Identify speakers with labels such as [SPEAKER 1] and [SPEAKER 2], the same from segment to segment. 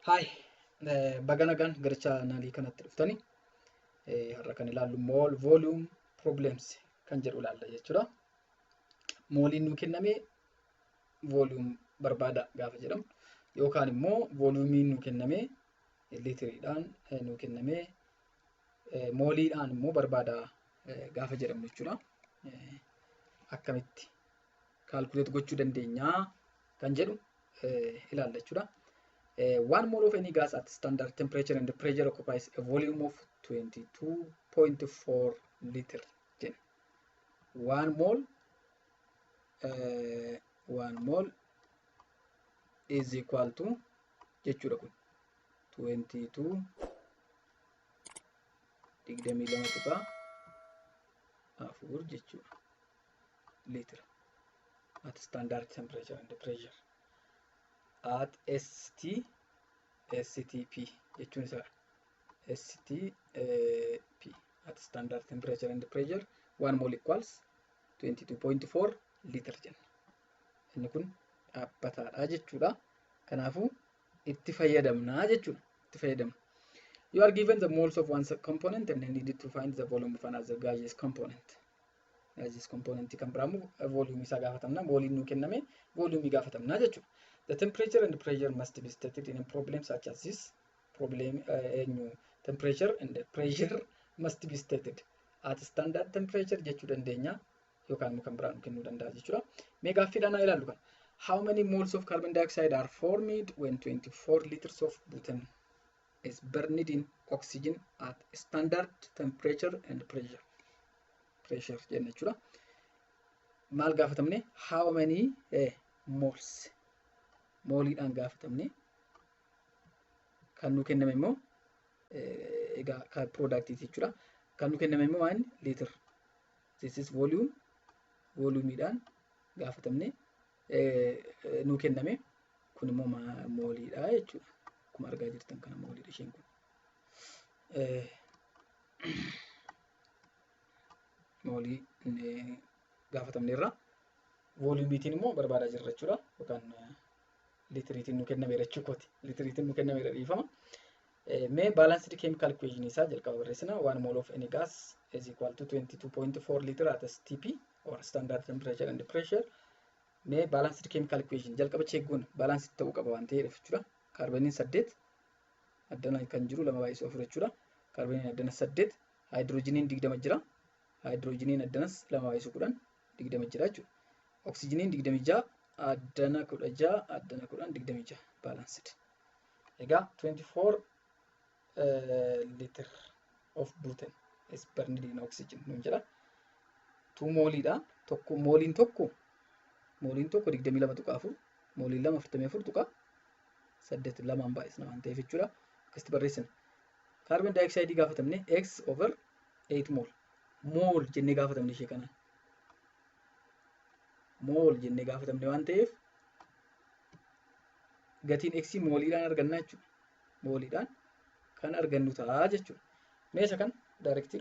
[SPEAKER 1] Hi, baganagaan gara chaanaalii kanatti dhuftani. Har'a kan ilaallu mool volume problems kan jedhu ilaalla jechuudha. Mooliin nuu kenname volume barbaada gaafa jedhamu yookaan immoo volumiin nuu kenname liitiriidhaan nuu kenname mooliidhaan immoo barbaada gaafa jedhamu jechuudha. Akkamitti kaalkuleet gochuu dandeenya kan jedhu ilaalla jechuudha. 1 mole of any gas at standard temperature and pressure occupies a volume of 22.4 liter. 1 mole is equal to jechuudha kun 22 22.4 jechuudha liter at standard temperature and pressure at STP jechuun isaa STP at standard temperature and pressure 1 mole equals 22.4 liter jenna. Inni kun dhaabbataadha jechuudha. Kanaafuu itti fayyadamnaa jechuudha. Itti fayyadamna. You are given the moles of one component and then needed to find the volume of another gaseous component. Gaseous component kan biraamu volume isaa gaafatamna. Mooliin nuu kenname volume gaafatamna jechuudha. The temperature and pressure must be stated in a problem such as this. Temperature and pressure must be stated at standard temperature jechuu dandeenya yookaan immoo kan biraan kennuu danda'a jechuudha. Mee gaaffiidhaan haa ilaallu kana. How many moles of carbon dioxide are formed when 24 liters of butane is burned in oxygen at standard temperature and pressure? Pressure jenna jechuudha. Maal gaafatamne? How many moles? Mooliidhaan gaafatamne. Kan nu kenname immoo egaa kan productiiti jechuudha. Kan nu kenname immoo waan liter. This is volume. Volumiidhaan gaafatamne nu kenname. Kun immoo mooliidha jechuudha. Akkuma argaa jirtan kana mooliidha isheen kun. Moolii gaafatamne irraa volumiitiin immoo barbaadaa jirra jechuudha. Yookaan litiriitiin nu kenname jechuudha. Litiriitiin nu kenname dhiifama. Mee balanced chemical equation isaa jalqaba barreessina. 1 mole of any gas is equal to 22.4 liter at STP or standard temperature and pressure. Mee balanced chemical equation jalqaba cheegguun balanced ta'uu qaba waan ta'eef jechuudha. Kaarboniin 8 addana kan jiru 2 baay'isuu 4 jechuudha. Kaarboniin addana 8, haayidroojiniin 20 jira. Haayidroojiniin addanas 2 baay'isuu 10 20 jira jechuudha. Oksijiniin 26 addana 16 addana 10 26 balanced. Egaa 24 liter of butane is burned in oxygen nun jedha. 2 mooliidha. Tokko mooliin tokko 22.4 mooliin 2 44 tuqa 8 lamaan baay'isna waan ta'eef jechuudha. Akkasitti barreessina. Carbon dioxide gaafatamne x over 8 mole. Mole jennee gaafatamne ishee kana. Mole jennee gaafatamne waan ta'eef gatiin x mooliidhaan arganna jechuudha. Mooliidhaan kan argannu ta'a jechuudha. Meeshaa kan directly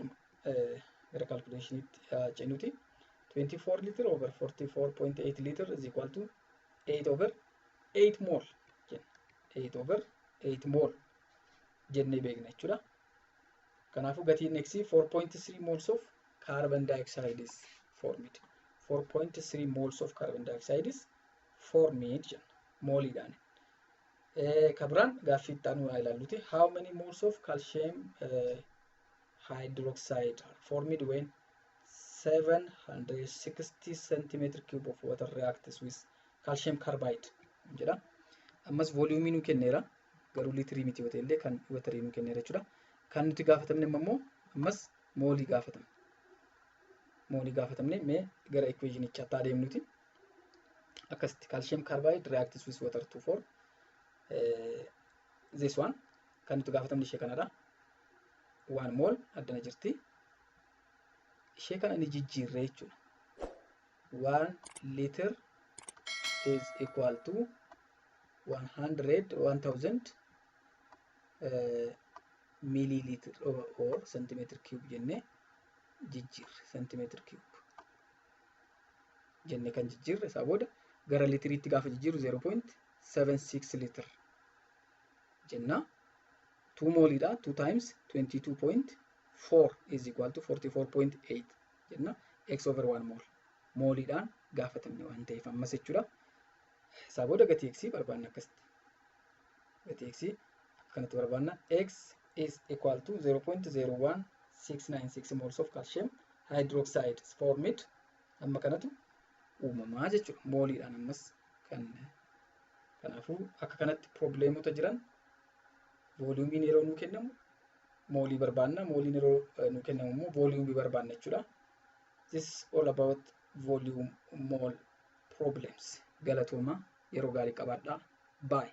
[SPEAKER 1] gara calculationitti cenuti 24 liter over 44.8 liter is equal to 8 over 8 mole. 8 over 8 mole jennee beekna jechuudha. Kanaafuu gatiin x 4.3 moles of carbon dioxide is formed. 4.3 moles of carbon dioxide is formed jenna mooliidhaan. Kabiraan gaaffii itti aanu ilaalluti. How many moles of calcium hydroxide are formed when 760 centimeter cube of water reacts with calcium carbide jedha. Ammas volumii nu kenneera. Garuu liitirii miti yoo ta'e kan watarii nu kenneera jechuudha. Kan nuti gaafatamne immoo ammas moolii gaafatamne. Moolii gaafatamne mee gara equationichaatti adeemnuti. Akkasitti calcium carbide reacts with water to form this one kan nuti gaafatamne ishee kanadha. 1 mole addana jirti. Ishee kana ni jijjiirree jechuudha. 1 liter is equal to 1000 milliliter or centimeter cube jennee jijjiirre centimeter cube jennee kan jijjiirre isaa booda gara litiriitti gaafa jijjiirru 0.76 liter jenna. 2 mooliidha. 2 times 22.4 is equal to 44.8 jenna. X over 1 mol. Mooliidhaan gaafatamne waan ta'eef ammas jechuudha. Isaa booda gatii X barbaanna akkasitti. Gatii X akkanatti barbaanna. X is equal to 0.01696 moles of calcium hydroxide formed. Amma kanatu uumamaa jechuudha. Mooliidhaan ammas kanaafuu akka kanatti probleemota jiran vooliyuumiin yeroo nuu kennamu moolii barbaanna. Mooliin yeroo nuu kennamu immoo vooliyuumii barbaanna jechuudha. This is all about volume mole problems. Galatooma yeroo gaarii qabaadhaa. Bye.